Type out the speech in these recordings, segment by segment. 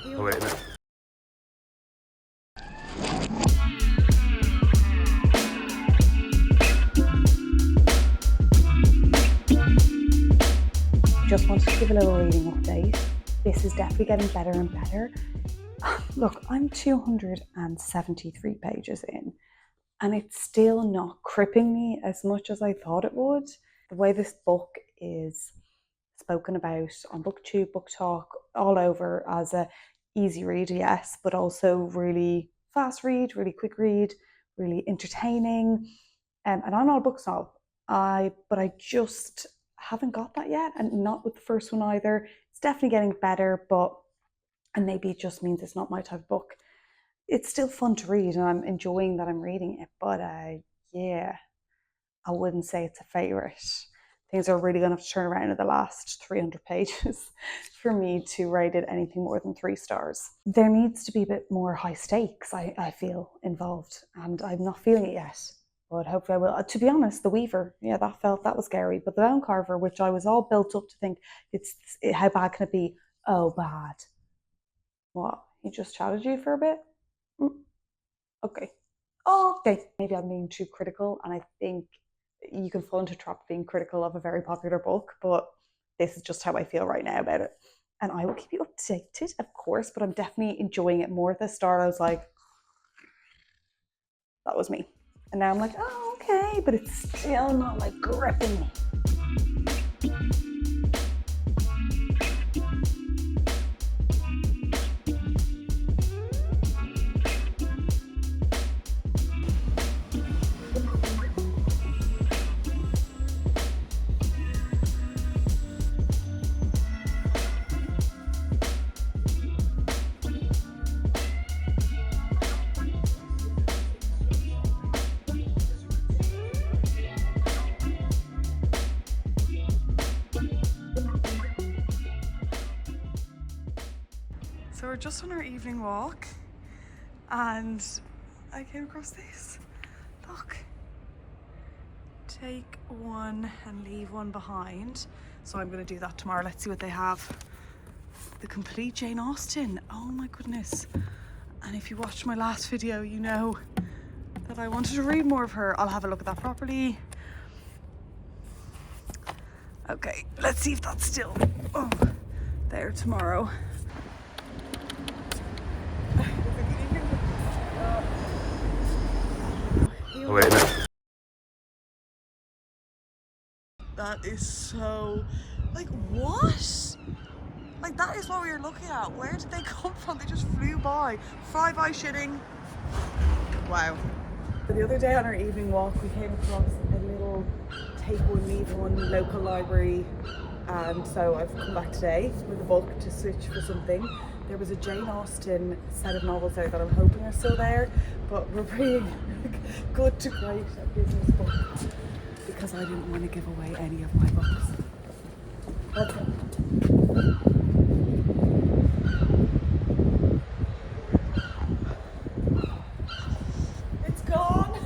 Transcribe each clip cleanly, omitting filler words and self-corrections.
Oh, wait a minute. Just wanted to give a little reading update. This is definitely getting better and better. Look, I'm 273 pages in, and it's still not gripping me as much as I thought it would. The way this book is spoken about on BookTube, Book Talk, all over as a easy read, yes, but also really fast read, really quick read, really entertaining. And I'm not a book snob, but I just haven't got that yet, and not with the first one either. It's definitely getting better, and maybe it just means it's not my type of book. It's still fun to read, and I'm enjoying that I'm reading it, but yeah, I wouldn't say it's a favourite. Things are really going to have to turn around in the last 300 pages for me to rate it anything more than 3 stars. There needs to be a bit more high stakes, I feel, involved, and I'm not feeling it yet. But hopefully I will. To be honest, the Weaver, yeah, that was scary. But the Bone Carver, which I was all built up to think, how bad can it be? Oh, bad. What? He just chatted you for a bit? Okay. Okay. Maybe I'm being too critical, and I think you can fall into a trap being critical of a very popular book, but this is just how I feel right now about it. And I will keep you updated, of course, but I'm definitely enjoying it more. At the start, I was like, that was me. And now I'm like, oh, okay, but it's still not like gripping me. So we're just on our evening walk and I came across this. Look. Take one and leave one behind. So I'm going to do that tomorrow. Let's see what they have. The complete Jane Austen. Oh my goodness. And if you watched my last video, you know that I wanted to read more of her. I'll have a look at that properly. Okay, let's see if that's still there tomorrow. Oh, wait a minute. That is so, like, what? Like, that is what we were looking at. Where did they come from? They just flew by. Fly-by shitting. Wow. The other day on our evening walk, we came across a little take one, leave one local library. And so I've come back today with a book to switch for something. There was a Jane Austen set of novels there that I'm hoping are still there, but we're pretty good to great a business book because I didn't want to give away any of my books. That's it. It's gone.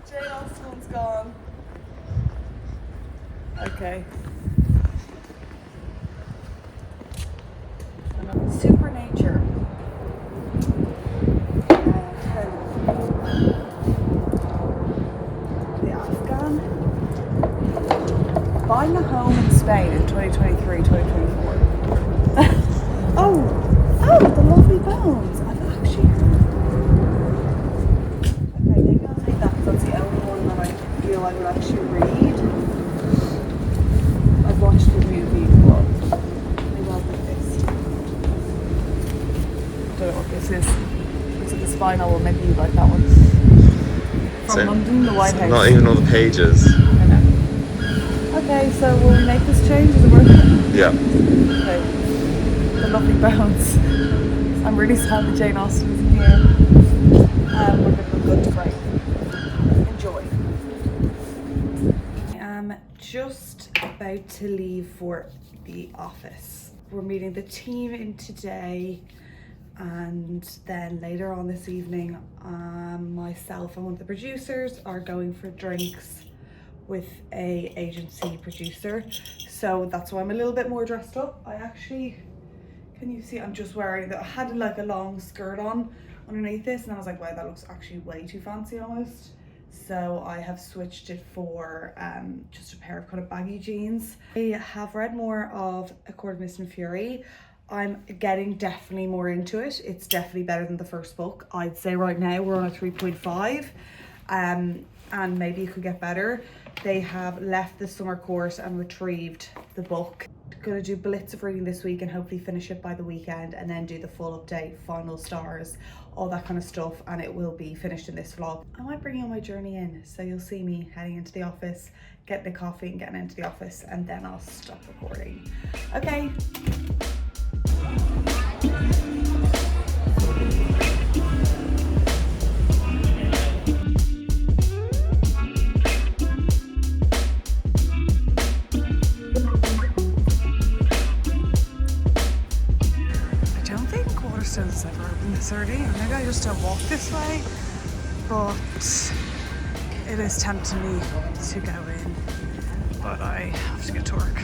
Jane Austen's gone. Okay. Supernature. The Afghan. Buying a home in Spain in 2023, 2024. Oh, the lovely bones. I've actually heard. Okay, maybe I'll take that because that's the only one that I feel I would actually read. I've watched the movie, but maybe I'll pick this. Don't know what this is. Looks like a spy novel. Maybe you like that one. From London, the White House. Not even all the pages. I know. Okay, so will we make this change? Is it worth it? Yeah. Okay. The lovely bones. I'm really sad that Jane Austen isn't here. We're going to go good to great. Enjoy. I am just about to leave for the office. We're meeting the team in today, and then later on this evening, myself and one of the producers are going for drinks with a agency producer. So that's why I'm a little bit more dressed up. I actually Can you see? I'm just wearing that. I had like a long skirt on underneath this, and I was like, wow, that looks actually way too fancy almost. So I have switched it for just a pair of kind of baggy jeans. I have read more of A Court of Mist and Fury. I'm getting definitely more into it. It's definitely better than the first book. I'd say right now we're on a 3.5, and maybe it could get better. They have left the summer course and retrieved the book. Gonna do blitz of reading this week and hopefully finish it by the weekend, and then do the full update, final stars, all that kind of stuff, and it will be finished in this vlog. I might bring you on my journey in, so you'll see me heading into the office, getting a coffee and getting into the office, and then I'll stop recording. Okay. Waterstone's ever open this early. Maybe I just don't walk this way, but it is tempting me to go in, but I have to get to work.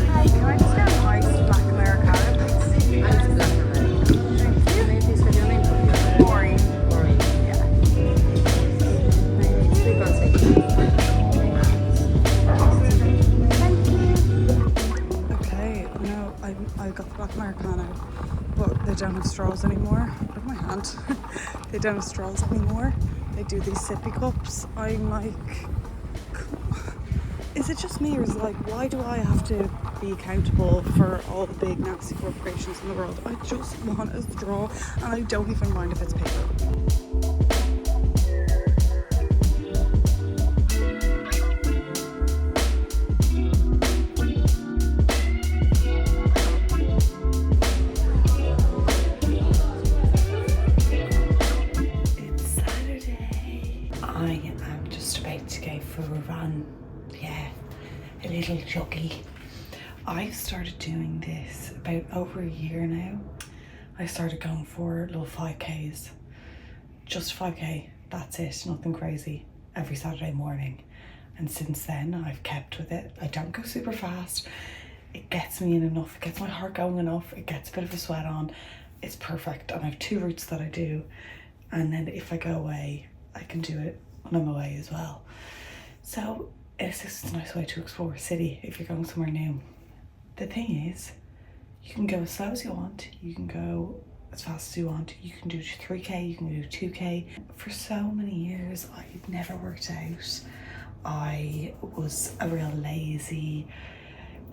Hi, can I just get a nice black Americano, please? Maureen. I got the black Americano, but they don't have straws anymore. Look at my hand. They don't have straws anymore. They do these sippy cups. I'm like, is it just me, or is it like, why do I have to be accountable for all the big nasty corporations in the world? I just want a straw, and I don't even mind if it's paper. A little joggy. I've started doing this about over a year now. I started going for little 5Ks, just 5K, that's it, nothing crazy, every Saturday morning. And since then I've kept with it. I don't go super fast, it gets me in enough, it gets my heart going enough, it gets a bit of a sweat on, it's perfect. And I have 2 routes that I do, and then if I go away I can do it when I'm away as well. So it's just a nice way to explore a city if you're going somewhere new. The thing is, you can go as slow as you want, you can go as fast as you want, you can do 3K, you can do 2K. For so many years I'd never worked out. I was a real lazy,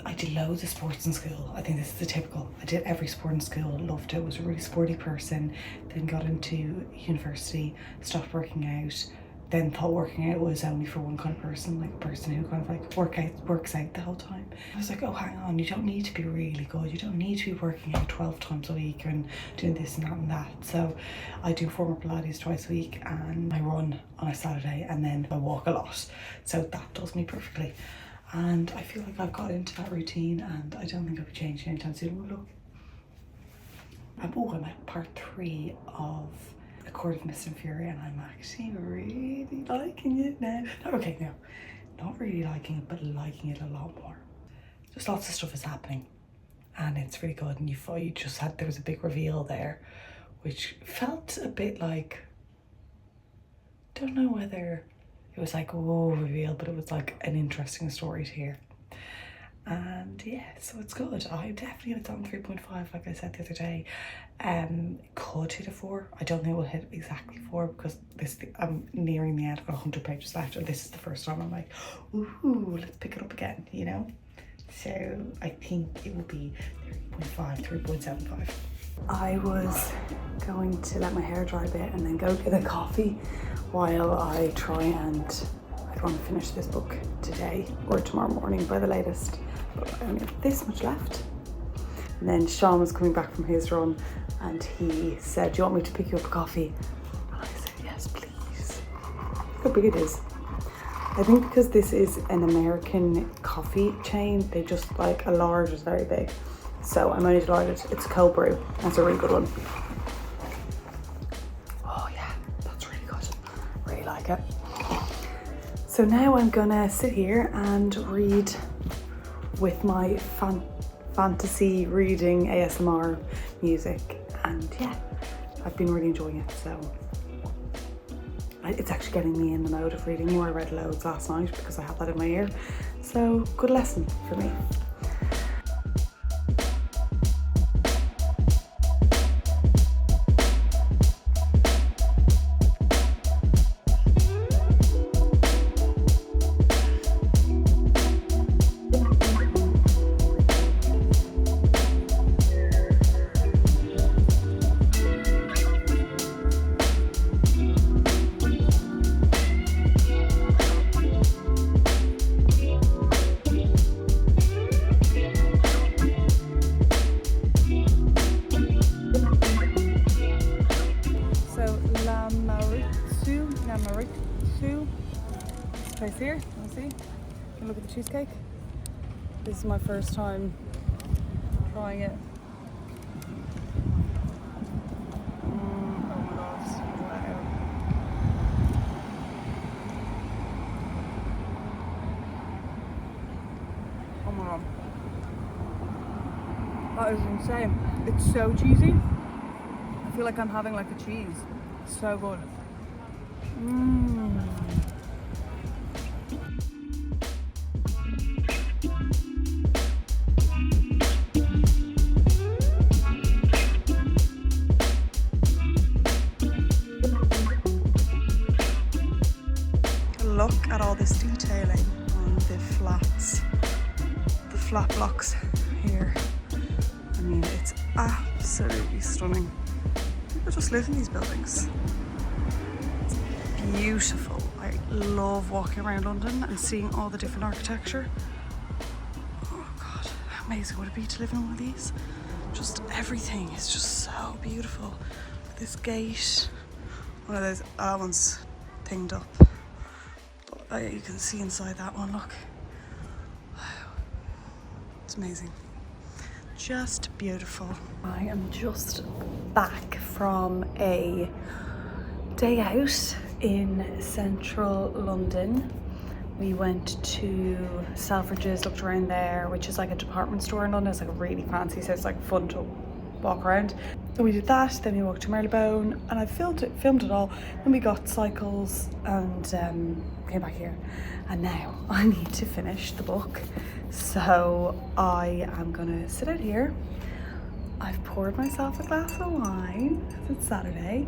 I did loads of sports in school. I think this is the typical, I did every sport in school, loved it, was a really sporty person, then got into university, stopped working out, then thought working out was only for one kind of person, like a person who kind of like works out the whole time. I was like, oh, hang on, you don't need to be really good. You don't need to be working out 12 times a week and doing this and that and that. So I do former Pilates twice a week, and I run on a Saturday, and then I walk a lot. So that does me perfectly. And I feel like I've got into that routine, and I don't think I'll be changing anytime soon. Look, I'm at part 3 of A Court of Mist and Fury, and I'm actually really liking it now. Okay, no, not really liking it, but liking it a lot more. Just lots of stuff is happening, and it's really good. And you just had, there was a big reveal there, which felt a bit like, don't know whether it was like, oh, reveal, but it was like an interesting story to hear. And yeah, so it's good. I definitely have it on 3.5, like I said the other day. Could hit a 4. I don't think we'll hit exactly 4, because I'm nearing the end. I've got 100 pages left, and this is the first time I'm like, ooh, let's pick it up again, you know? So I think it will be 3.5, 3.75. I was going to let my hair dry a bit and then go get a coffee while I try and, I want to finish this book today or tomorrow morning by the latest, but I only have this much left. And then Sean was coming back from his run, and he said, do you want me to pick you up a coffee? And I said, yes, please. Look how big it is. I think because this is an American coffee chain, they just like, a large is very big. So I'm only delighted. It's cold brew. That's a really good one. Oh yeah, that's really good. like it. So now I'm gonna sit here and read with my fantasy reading ASMR music, and yeah, I've been really enjoying it. So it's actually getting me in the mode of reading more. I read loads last night because I had that in my ear. So good lesson for me. This place here, you see? You can look at the cheesecake. This is my first time trying it. Oh my god, wow. Oh my god. That is insane. It's so cheesy. I feel like I'm having like a cheese. It's so good. Look at all this detailing on the flats, the flat blocks here. I mean, it's absolutely stunning. People just live in these buildings. It's beautiful. I love walking around London and seeing all the different architecture. Oh God, how amazing would it be to live in one of these? Just everything is just so beautiful. This gate, one of those, that one's thinged up. You can see inside that one, look. Wow. It's amazing. Just beautiful. I am just back from a day out in central London. We went to Selfridges, looked around there, which is like a department store in London. It's like really fancy, so it's like fun to walk around. So we did that, then we walked to Marylebone, and I filmed it all. Then we got cycles and came back here. And now I need to finish the book. So I am gonna sit out here. I've poured myself a glass of wine, it's Saturday,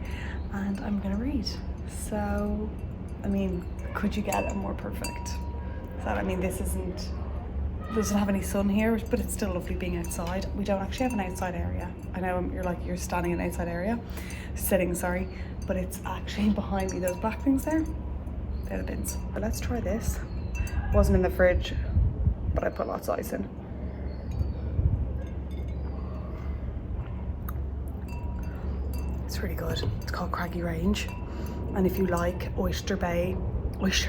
and I'm gonna read. So, I mean, could you get a more perfect? So, I mean, this doesn't have any sun here, but it's still lovely being outside. We don't actually have an outside area. I know you're standing in an outside area, sitting, sorry, but it's actually behind me. Those black things there, they're the bins. But let's try this. Wasn't in the fridge, but I put lots of ice in. It's really good. It's called Craggy Range. And if you like Oyster Bay, it's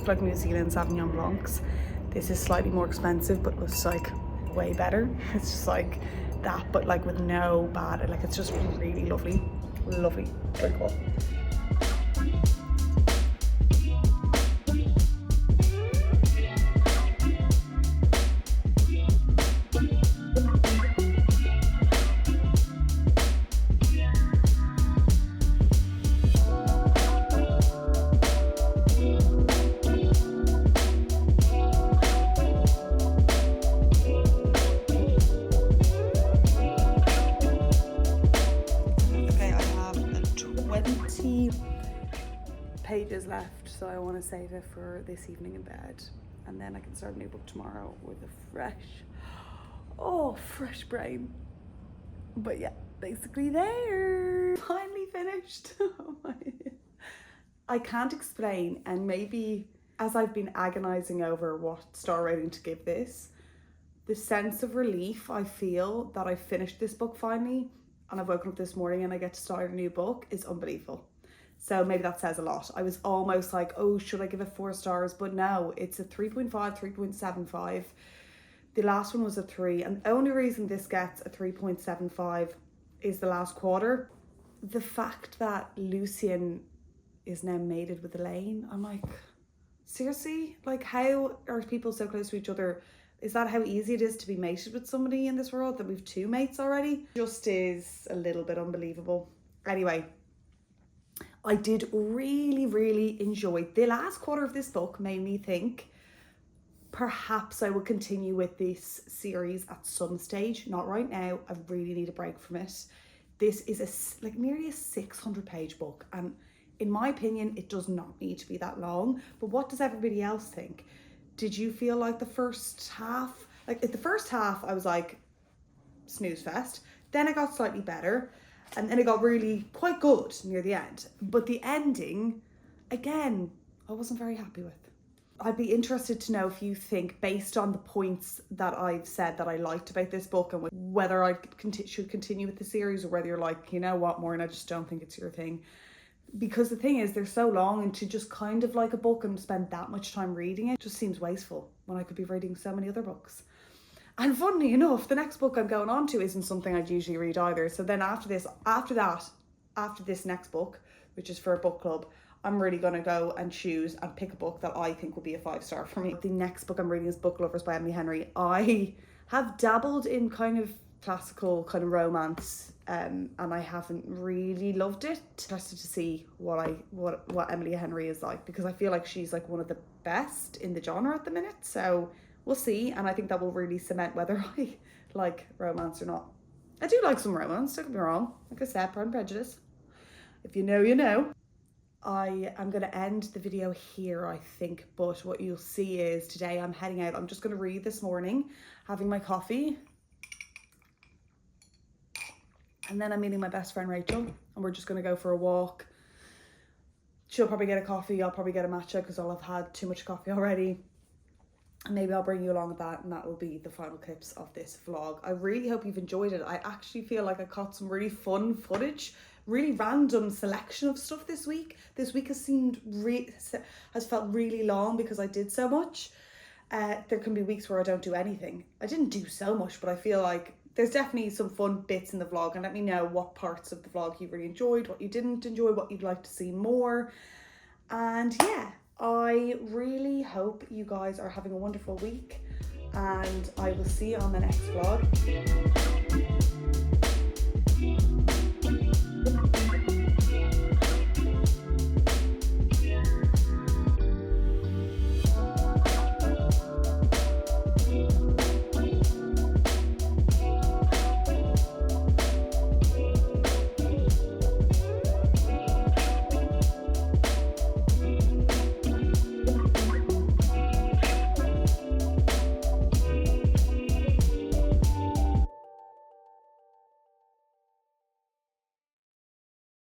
like New Zealand Sauvignon Blancs. This is slightly more expensive, but looks like way better. It's just like that, but like with no bad, like it's just really lovely. Lovely, very cool. Pages left, so I want to save it for this evening in bed, and then I can start a new book tomorrow with a fresh brain. But yeah, basically there. Finally finished. Oh my. I can't explain, and maybe as I've been agonizing over what star rating to give this, the sense of relief I feel that I finished this book finally, and I've woken up this morning and I get to start a new book is unbelievable. So maybe that says a lot. I was almost like, oh, should I give it 4 stars? But no, it's a 3.5, 3.75. The last one was a 3. And the only reason this gets a 3.75 is the last quarter. The fact that Lucian is now mated with Elaine. I'm like, seriously? Like, how are people so close to each other? Is that how easy it is to be mated with somebody in this world, that we've 2 mates already? Just is a little bit unbelievable. Anyway, I did really enjoy the last quarter of this book. Made me think perhaps I will continue with this series at some stage. Not right now. I really need a break from it. This is nearly a 600-page book, and in my opinion, it does not need to be that long. But what does everybody else think? Did you feel like the first half, I was like, snooze fest. Then it got slightly better, and then it got really quite good near the end. But the ending, again, I wasn't very happy with. I'd be interested to know if you think, based on the points that I've said that I liked about this book, and whether I should continue with the series, or whether you're like, you know what, Maureen, I just don't think it's your thing. Because the thing is, they're so long, and to just kind of like a book and spend that much time reading it just seems wasteful when I could be reading so many other books. And funnily enough, the next book I'm going on to isn't something I'd usually read either. So then after this next book, which is for a book club, I'm really going to go and choose and pick a book that I think will be a 5-star for me. The next book I'm reading is Book Lovers by Emily Henry. I have dabbled in kind of classical kind of romance, and I haven't really loved it. Interested to see what Emily Henry is like, because I feel like she's like one of the best in the genre at the minute. So we'll see, and I think that will really cement whether I like romance or not. I do like some romance, don't get me wrong. Like I said, Pride and Prejudice. If you know, you know. I am going to end the video here, I think, but what you'll see is today I'm heading out. I'm just going to read this morning, having my coffee, and then I'm meeting my best friend Rachel, and we're just going to go for a walk. She'll probably get a coffee, I'll probably get a matcha because I'll have had too much coffee already. And maybe I'll bring you along with that, and that will be the final clips of this vlog. I really hope you've enjoyed it. I actually feel like I caught some really fun footage, really random selection of stuff this week. This week has felt really long because I did so much. There can be weeks where I don't do anything. I didn't do so much, but I feel like there's definitely some fun bits in the vlog, and let me know what parts of the vlog you really enjoyed, what you didn't enjoy, what you'd like to see more. And yeah, I really hope you guys are having a wonderful week, and I will see you on the next vlog.